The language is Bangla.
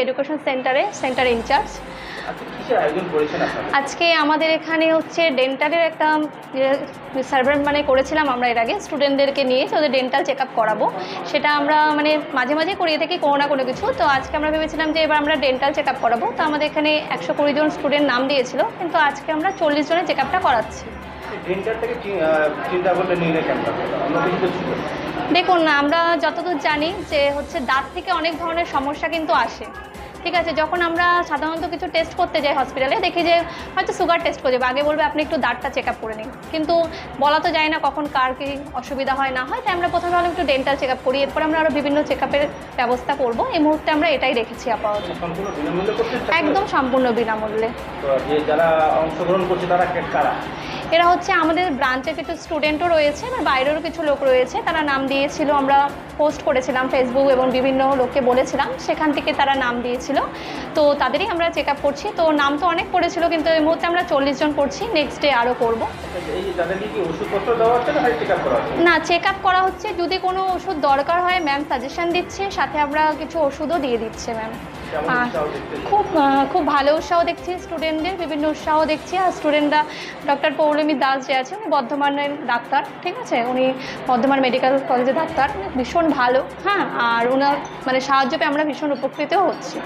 এডুকেশন সেন্টারে ইনচার্জ। আজকে আমাদের এখানে হচ্ছে ডেন্টালের একটা সার্ভে মানে করেছিলাম আমরা এর আগে স্টুডেন্টদেরকে নিয়ে, ওদের ডেন্টাল চেক আপ করাবো। সেটা আমরা মানে মাঝে মাঝে করিয়ে থাকি কোনো না কোনো কিছু। তো আজকে আমরা ভেবেছিলাম যে এবার আমরা ডেন্টাল চেক আপ করাবো। তো আমাদের এখানে 120 জন স্টুডেন্ট নাম দিয়েছিল, কিন্তু আজকে আমরা 40 জনের চেক আপটা করাচ্ছি। দেখুন না, আমরা যতদূর জানি যে হচ্ছে দাঁত থেকে অনেক ধরনের সমস্যা কিন্তু আসে, ঠিক আছে। যখন আমরা সাধারণত কিছু টেস্ট করতে যাই হসপিটালে, দেখি যে হয়তো সুগার টেস্ট করে যাবো, আগে বলবে আপনি একটু দাঁতটা চেক আপ করে নিন, কিন্তু বলা তো যায় না কখন কার কি অসুবিধা হয় না হয়। তাই আমরা প্রথমে ভালো একটু ডেন্টাল চেক আপ করি, এরপর আমরা আরও বিভিন্ন চেক আপের ব্যবস্থা করবো। এই মুহূর্তে আমরা এটাই রেখেছি আপাতত, একদম সম্পূর্ণ বিনামূল্যে। যারা অংশগ্রহণ করছে তারা কারা? এরা হচ্ছে আমাদের ব্রাঞ্চের কিছু স্টুডেন্টও রয়েছে, এবার বাইরেরও কিছু লোক রয়েছে, তারা নাম দিয়েছিল, আমরা পোস্ট করেছিলাম ফেসবুক এবং বিভিন্ন লোককে বলেছিলাম, সেখান থেকে তারা নাম দিয়েছিল। তো তাদেরই আমরা চেক আপ করছি। তো নাম তো অনেক পড়েছিল, কিন্তু এই মুহূর্তে আমরা 40 জন করছি, নেক্সট ডে আরও করবো। না, চেক আপ করা হচ্ছে, যদি কোনো ওষুধ দরকার হয় ম্যাম সাজেশন দিচ্ছে, সাথে আমরা কিছু ওষুধও দিয়ে দিচ্ছে ম্যাম। খুব ভালো উৎসাহ দেখছি স্টুডেন্টদের, বিভিন্ন উৎসাহ দেখছি। আর স্টুডেন্টরা ডক্টর পৌলমী দাস যে আছে, উনি বর্ধমানের ডাক্তার, ঠিক আছে, উনি বর্ধমান মেডিকেল কলেজের ডাক্তার, ভীষণ ভালো। হ্যাঁ, আর ওনার মানে সাহায্য পেয়ে আমরা ভীষণ উপকৃত হচ্ছি।